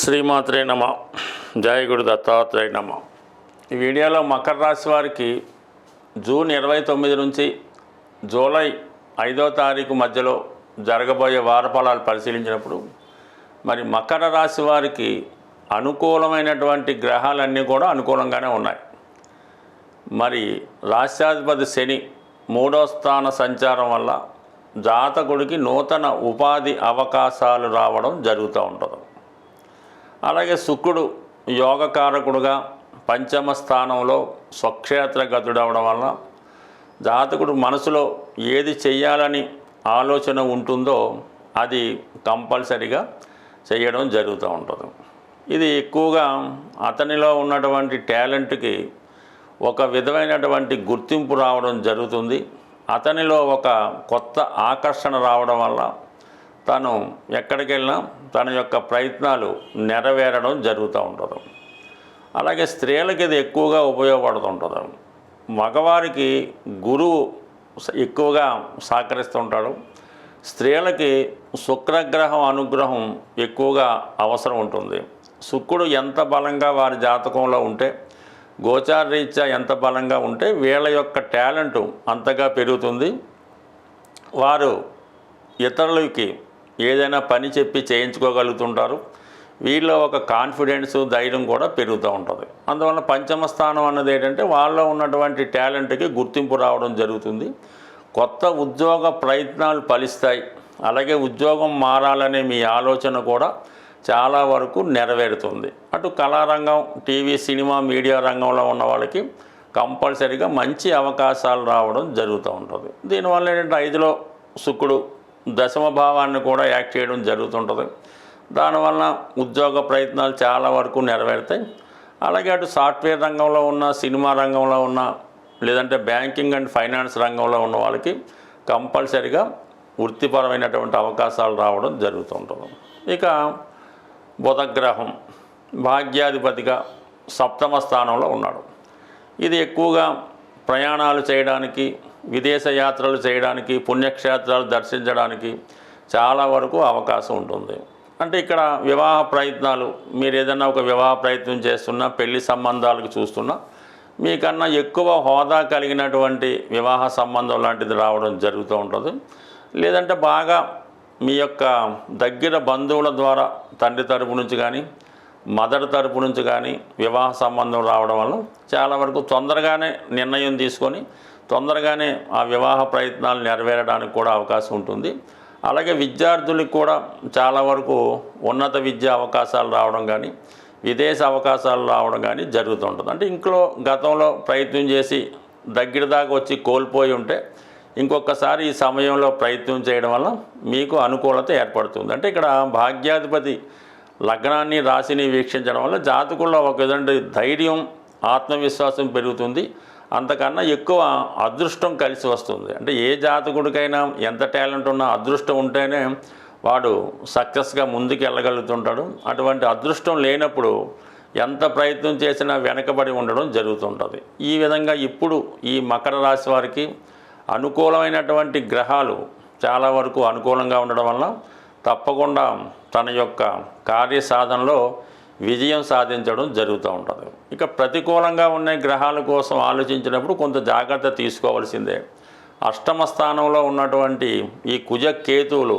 శ్రీమాత్రే నమ. జయ గురు దత్తాత్రేయ నమ. ఈ వీడియోలో మకర రాశి వారికి జూన్ 29 నుంచి జూలై 5వ తారీఖు మధ్యలో జరగబోయే వారఫలాలు పరిశీలించినప్పుడు మరి మకర రాశి వారికి అనుకూలమైనటువంటి గ్రహాలన్నీ కూడా అనుకూలంగానే ఉన్నాయి. మరి రాష్ట్రాధిపతి శని 3వ స్థాన సంచారం వల్ల జాతకుడికి నూతన ఉపాధి అవకాశాలు రావడం జరుగుతూ ఉంటుంది. అలాగే శుక్రుడు యోగకారకుడుగా పంచమ స్థానంలో స్వక్షేత్రగతుడవడం వల్ల జాతకుడు మనసులో ఏది చెయ్యాలని ఆలోచన ఉంటుందో అది కంపల్సరిగా చేయడం జరుగుతూ ఉంటుంది. ఇది ఎక్కువగా అతనిలో ఉన్నటువంటి టాలెంట్కి ఒక విధమైనటువంటి గుర్తింపు రావడం జరుగుతుంది. అతనిలో ఒక కొత్త ఆకర్షణ రావడం వల్ల తను ఎక్కడికి వెళ్ళినా తన యొక్క ప్రయత్నాలు నెరవేరడం జరుగుతూ ఉంటుంది. అలాగే స్త్రీలకి ఇది ఎక్కువగా ఉపయోగపడుతుంటుంది. మగవారికి గురువు ఎక్కువగా సహకరిస్తుంటాడు. స్త్రీలకి శుక్రగ్రహం అనుగ్రహం ఎక్కువగా అవసరం ఉంటుంది. శుక్రుడు ఎంత బలంగా వారి జాతకంలో ఉంటే, గోచారరీత్యా ఎంత బలంగా ఉంటే వీళ్ళ యొక్క టాలెంటు అంతగా పెరుగుతుంది. వారు ఇతరులకి ఏదైనా పని చెప్పి చేయించుకోగలుగుతుంటారు. వీళ్ళలో ఒక కాన్ఫిడెన్స్, ధైర్యం కూడా పెరుగుతూ ఉంటుంది. అందువల్ల పంచమ స్థానం అన్నది ఏంటంటే వాళ్ళలో ఉన్నటువంటి టాలెంట్కి గుర్తింపు రావడం జరుగుతుంది. కొత్త ఉద్యోగ ప్రయత్నాలు ఫలిస్తాయి. అలాగే ఉద్యోగం మారాలనే మీ ఆలోచన కూడా చాలా వరకు నెరవేరుతుంది. అటు కళారంగం, టీవీ, సినిమా, మీడియా రంగంలో ఉన్న వాళ్ళకి కంపల్సరీగా మంచి అవకాశాలు రావడం జరుగుతూ ఉంటుంది. దీనివల్ల ఏంటంటే 5లో శుక్రుడు దశమ భావాన్ని కూడా యాక్ట్ చేయడం జరుగుతుంటుంది. దానివల్ల ఉద్యోగ ప్రయత్నాలు చాలా వరకు నెరవేరుతాయి. అలాగే అటు సాఫ్ట్వేర్ రంగంలో ఉన్న, సినిమా రంగంలో ఉన్న, లేదంటే బ్యాంకింగ్ అండ్ ఫైనాన్స్ రంగంలో ఉన్న వాళ్ళకి కంపల్సరీగా వృత్తిపరమైనటువంటి అవకాశాలు రావడం జరుగుతుంటుంది. ఇక బుధగ్రహం భాగ్యాధిపతిగా సప్తమ స్థానంలో ఉన్నాడు. ఇది ఎక్కువగా ప్రయాణాలు చేయడానికి, విదేశ యాత్రలు చేయడానికి, పుణ్యక్షేత్రాలు దర్శించడానికి చాలా వరకు అవకాశం ఉంటుంది. అంటే ఇక్కడ వివాహ ప్రయత్నాలు, మీరు ఏదైనా ఒక వివాహ ప్రయత్నం చేస్తున్నా, పెళ్లి సంబంధాలకు చూస్తున్నా, మీకన్నా ఎక్కువ హోదా కలిగినటువంటి వివాహ సంబంధం లాంటిది రావడం జరుగుతూ ఉంటుంది. లేదంటే బాగా మీ యొక్క దగ్గర బంధువుల ద్వారా తండ్రి తరపు నుంచి కానీ, మదర్ తరపు నుంచి కానీ వివాహ సంబంధం రావడం వల్ల చాలా వరకు తొందరగానే నిర్ణయం తీసుకొని తొందరగానే ఆ వివాహ ప్రయత్నాలు నెరవేరడానికి కూడా అవకాశం ఉంటుంది. అలాగే విద్యార్థులకు కూడా చాలా వరకు ఉన్నత విద్యా అవకాశాలు రావడం కానీ, విదేశ అవకాశాలు రావడం కానీ జరుగుతుంటుంది. అంటే ఇంట్లో గతంలో ప్రయత్నం చేసి దగ్గర దాకా వచ్చి కోల్పోయి ఉంటే ఇంకొకసారి ఈ సమయంలో ప్రయత్నం చేయడం వల్ల మీకు అనుకూలత ఏర్పడుతుంది. అంటే ఇక్కడ భాగ్యాధిపతి లగ్నాన్ని, రాశిని వీక్షించడం వల్ల జాతకుల్లో ఒక విధంగా ధైర్యం, ఆత్మవిశ్వాసం పెరుగుతుంది. అంతకన్నా ఎక్కువ అదృష్టం కలిసి వస్తుంది. అంటే ఏ జాతకుడికైనా ఎంత టాలెంట్ ఉన్నా అదృష్టం ఉంటేనే వాడు సక్సెస్గా ముందుకు వెళ్ళగలుగుతుంటాడు. అటువంటి అదృష్టం లేనప్పుడు ఎంత ప్రయత్నం చేసినా వెనకబడి ఉండడం జరుగుతుంటుంది. ఈ విధంగా ఇప్పుడు ఈ మకర రాశి వారికి అనుకూలమైనటువంటి గ్రహాలు చాలా వరకు అనుకూలంగా ఉండడం వల్ల తప్పకుండా తన యొక్క కార్యసాధనలో విజయం సాధించడం జరుగుతూ ఉంటుంది. ఇక ప్రతికూలంగా ఉన్న గ్రహాల కోసం ఆలోచించినప్పుడు కొంత జాగ్రత్త తీసుకోవాల్సిందే. అష్టమ స్థానంలో ఉన్నటువంటి ఈ కుజ కేతువులు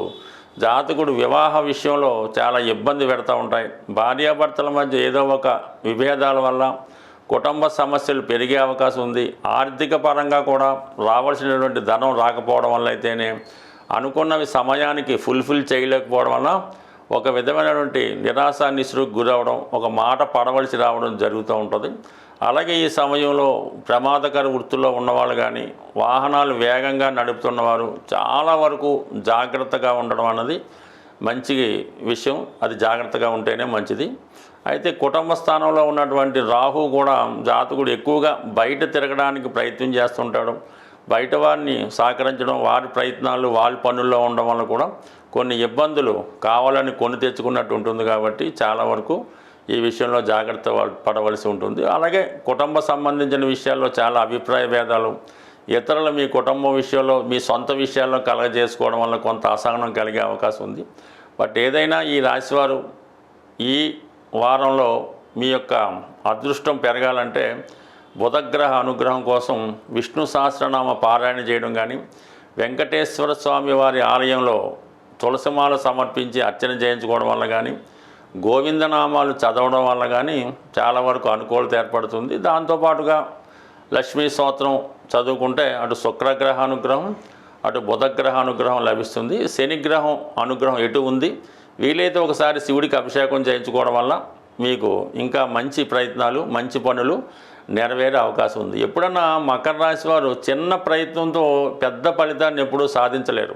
జాతకుడు వివాహ విషయంలో చాలా ఇబ్బంది పెడతా ఉంటాయి. భార్యాభర్తల మధ్య ఏదో ఒక విభేదాల వల్ల కుటుంబ సమస్యలు పెరిగే అవకాశం ఉంది. ఆర్థిక పరంగా కూడా రావాల్సినటువంటి ధనం రాకపోవడం వల్ల అయితేనే, అనుకున్నవి సమయానికి ఫుల్ఫిల్ చేయలేకపోవడం వల్ల ఒక విధమైనటువంటి నిరాశ నిస్పృహకు గురవడం, ఒక మాట పడవలసి రావడం జరుగుతూ ఉంటుంది. అలాగే ఈ సమయంలో ప్రమాదకర వృత్తుల్లో ఉన్నవాళ్ళు కానీ, వాహనాలు వేగంగా నడుపుతున్నవారు చాలా వరకు జాగ్రత్తగా ఉండడం అన్నది మంచి విషయం. అది జాగ్రత్తగా ఉంటేనే మంచిది. అయితే కుటుంబ స్థానంలో ఉన్నటువంటి రాహు కూడా జాతకుడు ఎక్కువగా బయట తిరగడానికి ప్రయత్నం చేస్తుంటాడు. బయట వారిని సహకరించడం, వారి ప్రయత్నాలు, వారి పనుల్లో ఉండడం వల్ల కూడా కొన్ని ఇబ్బందులు కావాలని కొని తెచ్చుకున్నట్టు ఉంటుంది. కాబట్టి చాలా వరకు ఈ విషయంలో జాగ్రత్త పడవలసి ఉంటుంది. అలాగే కుటుంబ సంబంధించిన విషయాల్లో చాలా అభిప్రాయ భేదాలు, ఇతరులు మీ కుటుంబం విషయంలో, మీ సొంత విషయాల్లో కలగజేసుకోవడం వల్ల కొంత అసహనం కలిగే అవకాశం ఉంది. బట్ ఏదైనా ఈ రాశివారు ఈ వారంలో మీ యొక్క అదృష్టం పెరగాలంటే బుధగ్రహ అనుగ్రహం కోసం విష్ణు సహస్రనామ పారాయణ చేయడం కానీ, వెంకటేశ్వర స్వామి వారి ఆలయంలో తులసిమాల సమర్పించి అర్చన చేయించుకోవడం వల్ల కానీ, గోవిందనామాలు చదవడం వల్ల కానీ చాలా వరకు అనుకూలత ఏర్పడుతుంది. దాంతోపాటుగా లక్ష్మీ స్తోత్రం చదువుకుంటే అటు శుక్రగ్రహ అనుగ్రహం, అటు బుధగ్రహ అనుగ్రహం లభిస్తుంది. శనిగ్రహం అనుగ్రహం ఎటు ఉంది, వీలైతే ఒకసారి శివుడికి అభిషేకం చేయించుకోవడం వల్ల మీకు ఇంకా మంచి ప్రయత్నాలు, మంచి పనులు నెరవేరే అవకాశం ఉంది. ఎప్పుడన్నా మకర రాశి వారు చిన్న ప్రయత్నంతో పెద్ద ఫలితాన్ని ఎప్పుడూ సాధించలేరు.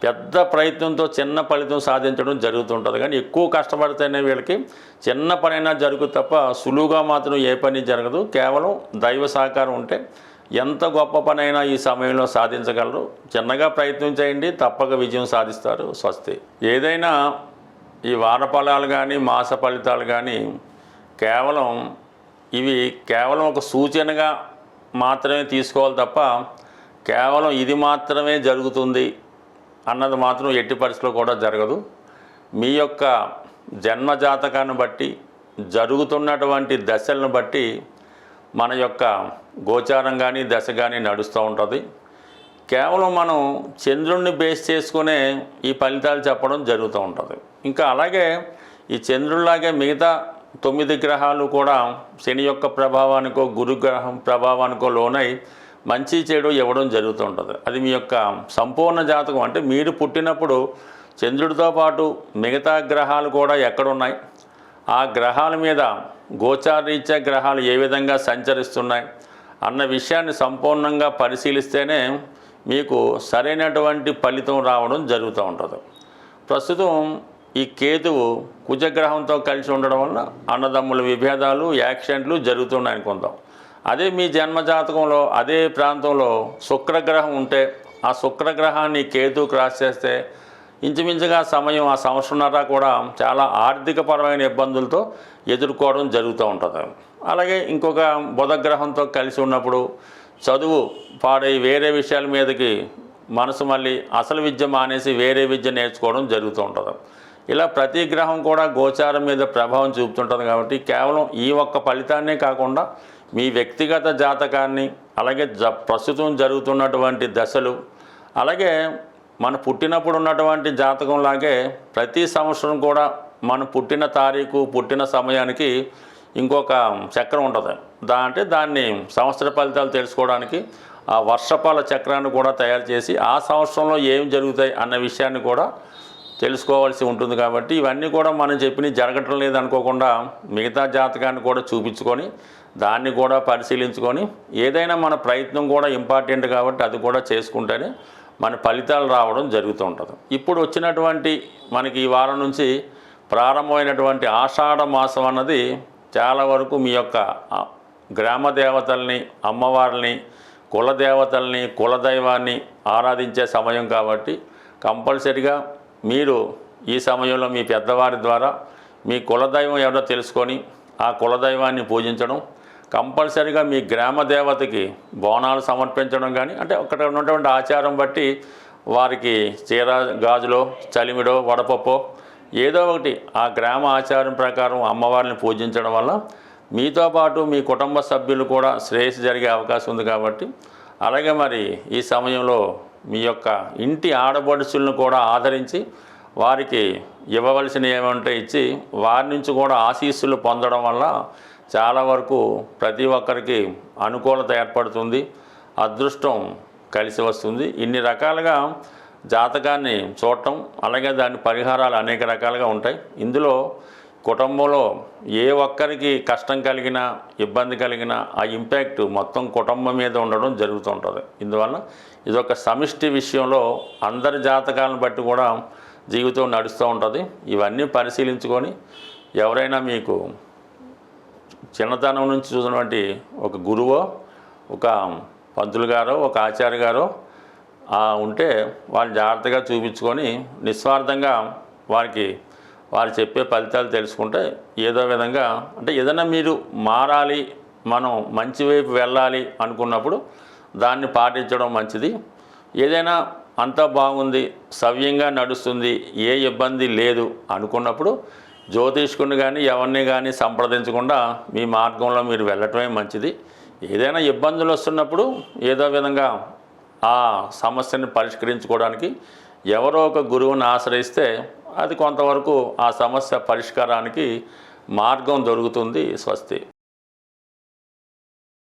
పెద్ద ప్రయత్నంతో చిన్న ఫలితం సాధించడం జరుగుతుంటుంది. కానీ ఎక్కువ కష్టపడితేనే వీళ్ళకి చిన్న పనైనా జరుగుతుంది తప్ప సులువుగా మాత్రం ఏ పని జరగదు. కేవలం దైవ సహకారం ఉంటే ఎంత గొప్ప పనైనా ఈ సమయంలో సాధించగలరు. చిన్నగా ప్రయత్నం చేయండి, తప్పక విజయం సాధిస్తారు. స్వస్తి. ఏదైనా ఈ వార ఫలాలు కానీ మాస ఫలితాలు కానీ ఇవి కేవలం ఒక సూచనగా మాత్రమే తీసుకోవాలి తప్ప కేవలం ఇది మాత్రమే జరుగుతుంది అన్నది మాత్రం ఎట్టి పరిస్థితిలో కూడా జరగదు. మీ యొక్క జన్మజాతకాన్ని బట్టి, జరుగుతున్నటువంటి దశలను బట్టి మన యొక్క గోచారం కానీ దశ కానీ నడుస్తూ ఉంటుంది. కేవలం మనం చంద్రుడిని బేస్ చేసుకునే ఈ ఫలితాలు చెప్పడం జరుగుతూ ఉంటుంది. ఇంకా అలాగే ఈ చంద్రుడిలాగే మిగతా 9 గ్రహాలు కూడా శని యొక్క ప్రభావానికో గురుగ్రహం ప్రభావానికో లోనై మంచి చెడు ఇవ్వడం జరుగుతూ ఉంటుంది. అది మీ యొక్క సంపూర్ణ జాతకం. అంటే మీరు పుట్టినప్పుడు చంద్రుడితో పాటు మిగతా గ్రహాలు కూడా ఎక్కడున్నాయి, ఆ గ్రహాల మీద గోచారీత్యా గ్రహాలు ఏ విధంగా సంచరిస్తున్నాయి అన్న విషయాన్ని సంపూర్ణంగా పరిశీలిస్తేనే మీకు సరైనటువంటి ఫలితం రావడం జరుగుతూ ఉంటుంది. ప్రస్తుతం ఈ కేతువు కుజగ్రహంతో కలిసి ఉండడం వల్ల అన్నదమ్ముల విభేదాలు, యాక్సిడెంట్లు జరుగుతున్నాయి అనుకుందాం. అదే మీ జన్మజాతకంలో అదే ప్రాంతంలో శుక్రగ్రహం ఉంటే ఆ శుక్రగ్రహాన్ని కేతు క్రాస్ చేస్తే ఇంచుమించుగా సమయం ఆ సంవత్సరంన్నర కూడా చాలా ఆర్థికపరమైన ఇబ్బందులతో ఎదుర్కోవడం జరుగుతూ ఉంటుంది. అలాగే ఇంకొక బుధగ్రహంతో కలిసి ఉన్నప్పుడు చదువు పాడై వేరే విషయాల మీదకి మనసు మళ్ళీ అసలు విద్య మానేసి వేరే విద్య నేర్చుకోవడం జరుగుతూ ఉంటుంది. ఇలా ప్రతి గ్రహం కూడా గోచారం మీద ప్రభావం చూపుతుంటుంది. కాబట్టి కేవలం ఈ ఒక్క ఫలితాన్నే కాకుండా మీ వ్యక్తిగత జాతకాన్ని, అలాగే ప్రస్తుతం జరుగుతున్నటువంటి దశలు, అలాగే మన పుట్టినప్పుడు ఉన్నటువంటి జాతకంలాగే ప్రతి సంవత్సరం కూడా మన పుట్టిన తారీఖు, పుట్టిన సమయానికి ఇంకొక చక్రం ఉంటుంది. దాన్ని సంవత్సర ఫలితాలు తెలుసుకోవడానికి ఆ వర్షపాల చక్రాన్ని కూడా తయారు చేసి ఆ సంవత్సరంలో ఏం జరుగుతాయి అన్న విషయాన్ని కూడా తెలుసుకోవాల్సి ఉంటుంది. కాబట్టి ఇవన్నీ కూడా మనం చెప్పినవి జరగటం లేదనుకోకుండా మిగతా జాతకాన్ని కూడా చూపించుకొని దాన్ని కూడా పరిశీలించుకొని ఏదైనా మన ప్రయత్నం కూడా ఇంపార్టెంట్ కాబట్టి అది కూడా చేసుకుంటేనే మన ఫలితాలు రావడం జరుగుతూ ఉంటుంది. ఇప్పుడు వచ్చినటువంటి మనకి ఈ వారం నుంచి ప్రారంభమైనటువంటి ఆషాఢ మాసం అన్నది చాలా వరకు మీ యొక్క గ్రామ దేవతల్ని, అమ్మవారిని, కులదేవతల్ని, కులదైవాన్ని ఆరాధించే సమయం కాబట్టి కంపల్సరిగా మీరు ఈ సమయంలో మీ పెద్దవారి ద్వారా మీ కులదైవం ఎవరో తెలుసుకొని ఆ కులదైవాన్ని పూజించడం, కంపల్సరిగా మీ గ్రామ దేవతకి బోనాలు సమర్పించడం కానీ, అంటే అక్కడ ఉన్నటువంటి ఆచారం బట్టి వారికి చీర, గాజులో, చలిమిడో, వడపప్పో ఏదో ఒకటి ఆ గ్రామ ఆచారం ప్రకారం అమ్మవారిని పూజించడం వల్ల మీతో పాటు మీ కుటుంబ సభ్యులు కూడా శ్రేయస్సు జరిగే అవకాశం ఉంది. కాబట్టి అలాగే మరి ఈ సమయంలో మీ యొక్క ఇంటి ఆడపడుచులను కూడా ఆదరించి వారికి ఇవ్వవలసిన ఏమంటే ఇచ్చి వారి నుంచి కూడా ఆశీస్సులు పొందడం వల్ల చాలా వరకు ప్రతి ఒక్కరికి అనుకూలత ఏర్పడుతుంది, అదృష్టం కలిసి వస్తుంది. ఇన్ని రకాలుగా జాతకాన్ని చూడటం, అలాగే దాని పరిహారాలు అనేక రకాలుగా ఉంటాయి. ఇందులో కుటుంబంలో ఏ ఒక్కరికి కష్టం కలిగినా, ఇబ్బంది కలిగినా ఆ ఇంపాక్ట్ మొత్తం కుటుంబం మీద ఉండడం జరుగుతూ ఉంటుంది. ఇందువల్ల ఇదొక సమిష్టి విషయంలో అందరి జాతకాలను బట్టి కూడా జీవితం నడుస్తూ ఉంటుంది. ఇవన్నీ పరిశీలించుకొని ఎవరైనా మీకు చిన్నతనం నుంచి చూసినటువంటి ఒక గురువో, ఒక పంతులు గారో, ఒక ఆచార్య గారో ఉంటే వాళ్ళు జాగ్రత్తగా చూపించుకొని నిస్వార్థంగా వారు చెప్పే ఫలితాలు తెలుసుకుంటే ఏదో విధంగా, అంటే ఏదైనా మీరు మారాలి, మనం మంచి వైపు వెళ్ళాలి అనుకున్నప్పుడు దాన్ని పాటించడం మంచిది. ఏదైనా అంతా బాగుంది, సవ్యంగా నడుస్తుంది, ఏ ఇబ్బంది లేదు అనుకున్నప్పుడు జ్యోతిష్కుని కానీ ఎవరిని కానీ సంప్రదించకుండా మీ మార్గంలో మీరు వెళ్ళటమే మంచిది. ఏదైనా ఇబ్బందులు వస్తున్నప్పుడు ఏదో విధంగా ఆ సమస్యని పరిష్కరించుకోవడానికి ఎవరో ఒక గురువుని ఆశ్రయిస్తే అది కొంతవరకు ఆ సమస్య పరిష్కారానికి మార్గం దొరుకుతుంది. స్వస్తి.